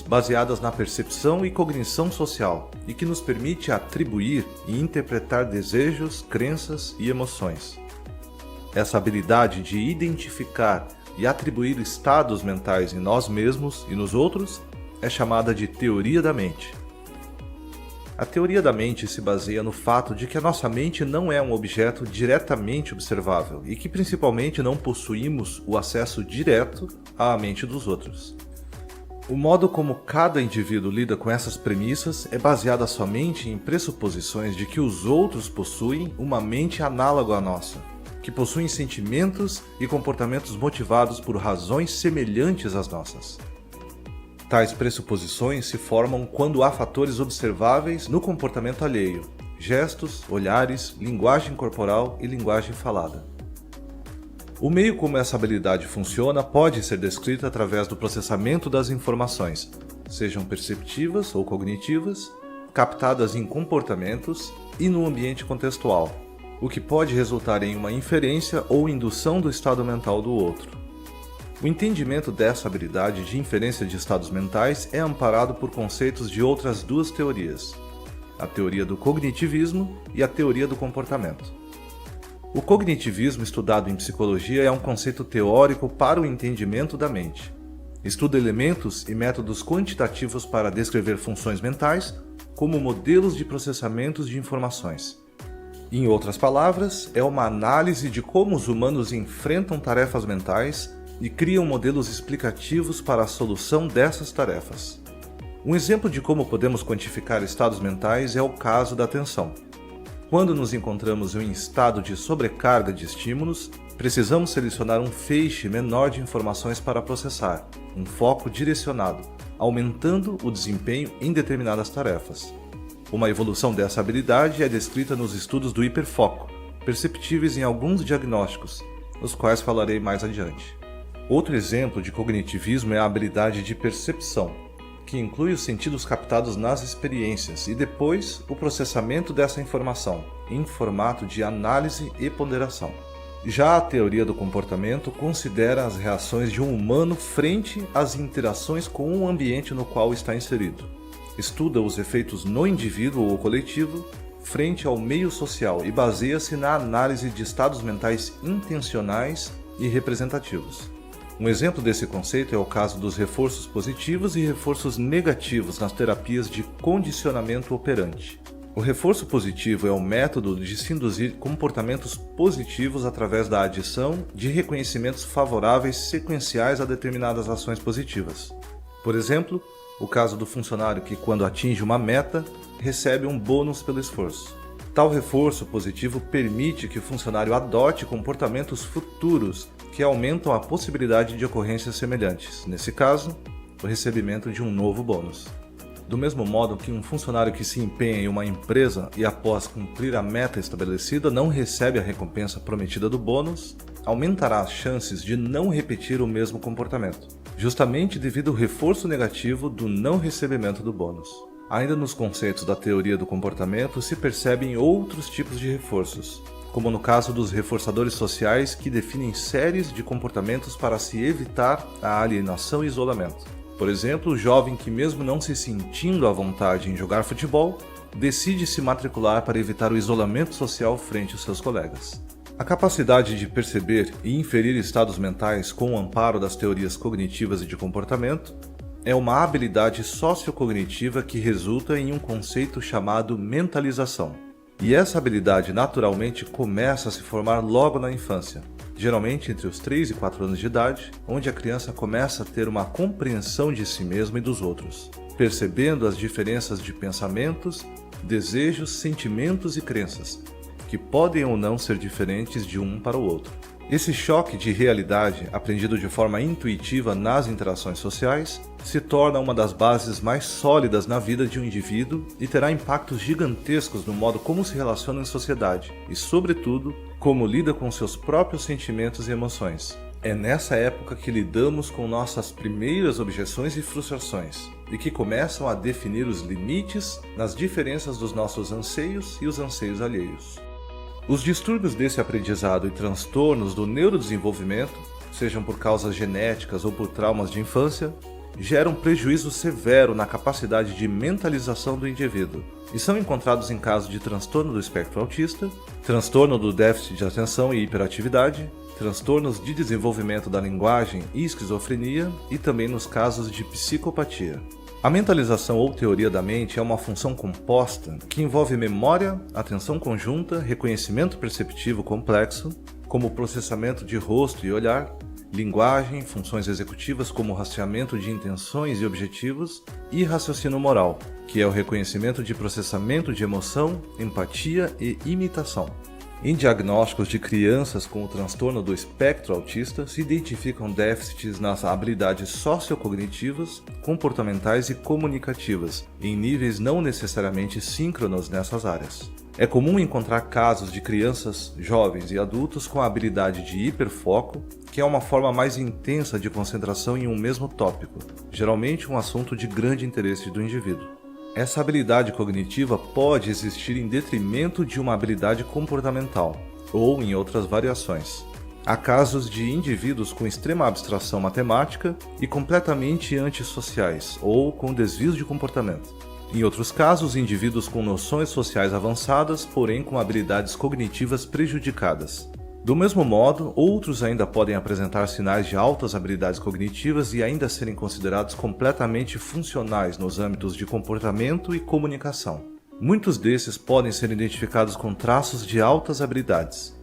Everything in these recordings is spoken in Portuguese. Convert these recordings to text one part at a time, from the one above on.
baseadas na percepção e cognição social e que nos permite atribuir e interpretar desejos, crenças e emoções. Essa habilidade de identificar e atribuir estados mentais em nós mesmos e nos outros é chamada de teoria da mente. A teoria da mente se baseia no fato de que a nossa mente não é um objeto diretamente observável e que principalmente não possuímos o acesso direto à mente dos outros. O modo como cada indivíduo lida com essas premissas é baseado somente em pressuposições de que os outros possuem uma mente análoga à nossa, que possuem sentimentos e comportamentos motivados por razões semelhantes às nossas. Tais pressuposições se formam quando há fatores observáveis no comportamento alheio, gestos, olhares, linguagem corporal e linguagem falada. O meio como essa habilidade funciona pode ser descrito através do processamento das informações, sejam perceptivas ou cognitivas, captadas em comportamentos e no ambiente contextual, o que pode resultar em uma inferência ou indução do estado mental do outro. O entendimento dessa habilidade de inferência de estados mentais é amparado por conceitos de outras duas teorias, a teoria do cognitivismo e a teoria do comportamento. O cognitivismo estudado em psicologia é um conceito teórico para o entendimento da mente. Estuda elementos e métodos quantitativos para descrever funções mentais, como modelos de processamentos de informações. Em outras palavras, é uma análise de como os humanos enfrentam tarefas mentais e criam modelos explicativos para a solução dessas tarefas. Um exemplo de como podemos quantificar estados mentais é o caso da atenção. Quando nos encontramos em um estado de sobrecarga de estímulos, precisamos selecionar um feixe menor de informações para processar, um foco direcionado, aumentando o desempenho em determinadas tarefas. Uma evolução dessa habilidade é descrita nos estudos do hiperfoco, perceptíveis em alguns diagnósticos, os quais falarei mais adiante. Outro exemplo de cognitivismo é a habilidade de percepção, que inclui os sentidos captados nas experiências e depois o processamento dessa informação, em formato de análise e ponderação. Já a teoria do comportamento considera as reações de um humano frente às interações com o ambiente no qual está inserido. Estuda os efeitos no indivíduo ou coletivo frente ao meio social e baseia-se na análise de estados mentais intencionais e representativos. Um exemplo desse conceito é o caso dos reforços positivos e reforços negativos nas terapias de condicionamento operante. O reforço positivo é o método de se induzir comportamentos positivos através da adição de reconhecimentos favoráveis sequenciais a determinadas ações positivas. Por exemplo, o caso do funcionário que, quando atinge uma meta, recebe um bônus pelo esforço. Tal reforço positivo permite que o funcionário adote comportamentos futuros que aumentam a possibilidade de ocorrências semelhantes, nesse caso, o recebimento de um novo bônus. Do mesmo modo que um funcionário que se empenha em uma empresa e após cumprir a meta estabelecida não recebe a recompensa prometida do bônus, aumentará as chances de não repetir o mesmo comportamento, justamente devido ao reforço negativo do não recebimento do bônus. Ainda nos conceitos da teoria do comportamento se percebem outros tipos de reforços, como no caso dos reforçadores sociais que definem séries de comportamentos para se evitar a alienação e isolamento. Por exemplo, o jovem que, mesmo não se sentindo à vontade em jogar futebol, decide se matricular para evitar o isolamento social frente aos seus colegas. A capacidade de perceber e inferir estados mentais com o amparo das teorias cognitivas e de comportamento é uma habilidade sociocognitiva que resulta em um conceito chamado mentalização. E essa habilidade naturalmente começa a se formar logo na infância, geralmente entre os 3 e 4 anos de idade, onde a criança começa a ter uma compreensão de si mesma e dos outros, percebendo as diferenças de pensamentos, desejos, sentimentos e crenças, que podem ou não ser diferentes de um para o outro. Esse choque de realidade, aprendido de forma intuitiva nas interações sociais, se torna uma das bases mais sólidas na vida de um indivíduo e terá impactos gigantescos no modo como se relaciona em sociedade e, sobretudo, como lida com seus próprios sentimentos e emoções. É nessa época que lidamos com nossas primeiras objeções e frustrações, e que começam a definir os limites nas diferenças dos nossos anseios e os anseios alheios. Os distúrbios desse aprendizado e transtornos do neurodesenvolvimento, sejam por causas genéticas ou por traumas de infância, geram prejuízo severo na capacidade de mentalização do indivíduo e são encontrados em casos de transtorno do espectro autista, transtorno do déficit de atenção e hiperatividade, transtornos de desenvolvimento da linguagem e esquizofrenia e também nos casos de psicopatia. A mentalização ou teoria da mente é uma função composta que envolve memória, atenção conjunta, reconhecimento perceptivo complexo, como processamento de rosto e olhar, linguagem, funções executivas como rastreamento de intenções e objetivos, e raciocínio moral, que é o reconhecimento de processamento de emoção, empatia e imitação. Em diagnósticos de crianças com o transtorno do espectro autista, se identificam déficits nas habilidades sociocognitivas, comportamentais e comunicativas, em níveis não necessariamente síncronos nessas áreas. É comum encontrar casos de crianças, jovens e adultos com a habilidade de hiperfoco, que é uma forma mais intensa de concentração em um mesmo tópico, geralmente um assunto de grande interesse do indivíduo. Essa habilidade cognitiva pode existir em detrimento de uma habilidade comportamental, ou em outras variações. Há casos de indivíduos com extrema abstração matemática e completamente antissociais, ou com desvios de comportamento. Em outros casos, indivíduos com noções sociais avançadas, porém com habilidades cognitivas prejudicadas. Do mesmo modo, outros ainda podem apresentar sinais de altas habilidades cognitivas e ainda serem considerados completamente funcionais nos âmbitos de comportamento e comunicação. Muitos desses podem ser identificados com traços de altas habilidades.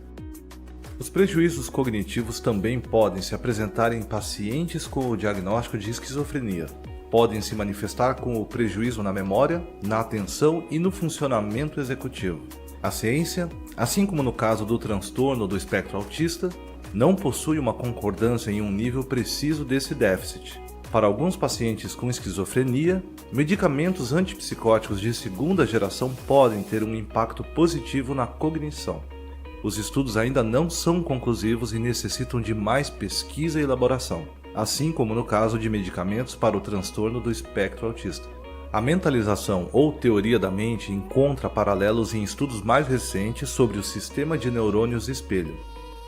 Os prejuízos cognitivos também podem se apresentar em pacientes com o diagnóstico de esquizofrenia. Podem se manifestar com o prejuízo na memória, na atenção e no funcionamento executivo. A ciência, assim como no caso do transtorno do espectro autista, não possui uma concordância em um nível preciso desse déficit. Para alguns pacientes com esquizofrenia, medicamentos antipsicóticos de segunda geração podem ter um impacto positivo na cognição. Os estudos ainda não são conclusivos e necessitam de mais pesquisa e elaboração, assim como no caso de medicamentos para o transtorno do espectro autista. A mentalização ou teoria da mente encontra paralelos em estudos mais recentes sobre o sistema de neurônios espelho.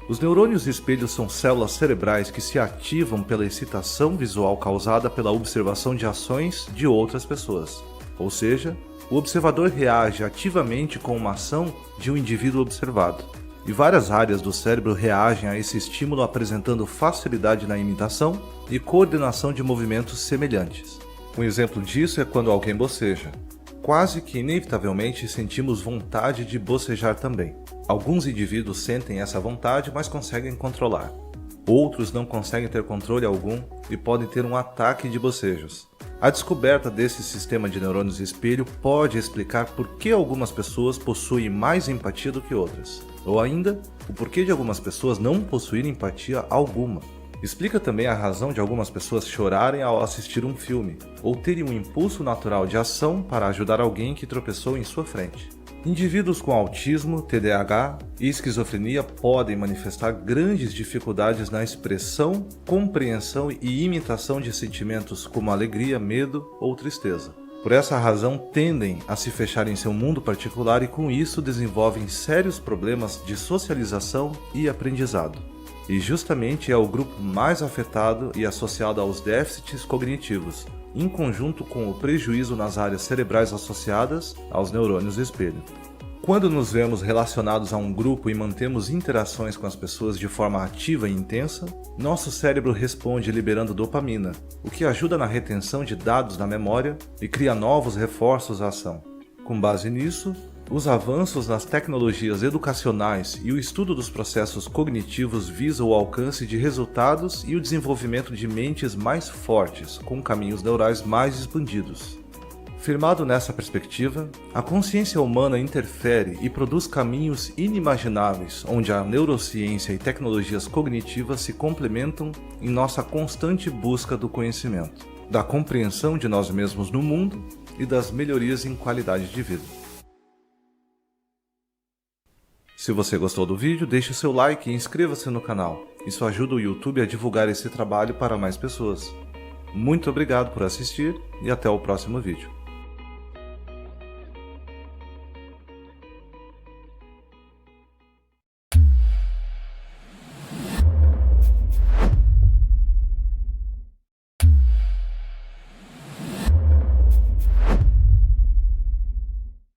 Os neurônios espelho são células cerebrais que se ativam pela excitação visual causada pela observação de ações de outras pessoas. Ou seja, o observador reage ativamente com uma ação de um indivíduo observado. E várias áreas do cérebro reagem a esse estímulo apresentando facilidade na imitação e coordenação de movimentos semelhantes. Um exemplo disso é quando alguém boceja. Quase que inevitavelmente sentimos vontade de bocejar também. Alguns indivíduos sentem essa vontade, mas conseguem controlar. Outros não conseguem ter controle algum e podem ter um ataque de bocejos. A descoberta desse sistema de neurônios espelho pode explicar por que algumas pessoas possuem mais empatia do que outras, ou ainda, o porquê de algumas pessoas não possuírem empatia alguma. Explica também a razão de algumas pessoas chorarem ao assistir um filme, ou terem um impulso natural de ação para ajudar alguém que tropeçou em sua frente. Indivíduos com autismo, TDAH e esquizofrenia podem manifestar grandes dificuldades na expressão, compreensão e imitação de sentimentos como alegria, medo ou tristeza. Por essa razão, tendem a se fechar em seu mundo particular e com isso desenvolvem sérios problemas de socialização e aprendizado. E justamente é o grupo mais afetado e associado aos déficits cognitivos, em conjunto com o prejuízo nas áreas cerebrais associadas aos neurônios espelho. Quando nos vemos relacionados a um grupo e mantemos interações com as pessoas de forma ativa e intensa, nosso cérebro responde liberando dopamina, o que ajuda na retenção de dados na memória e cria novos reforços à ação. Com base nisso, os avanços nas tecnologias educacionais e o estudo dos processos cognitivos visam o alcance de resultados e o desenvolvimento de mentes mais fortes, com caminhos neurais mais expandidos. Firmado nessa perspectiva, a consciência humana interfere e produz caminhos inimagináveis onde a neurociência e tecnologias cognitivas se complementam em nossa constante busca do conhecimento, da compreensão de nós mesmos no mundo e das melhorias em qualidade de vida. Se você gostou do vídeo, deixe seu like e inscreva-se no canal. Isso ajuda o YouTube a divulgar esse trabalho para mais pessoas. Muito obrigado por assistir e até o próximo vídeo.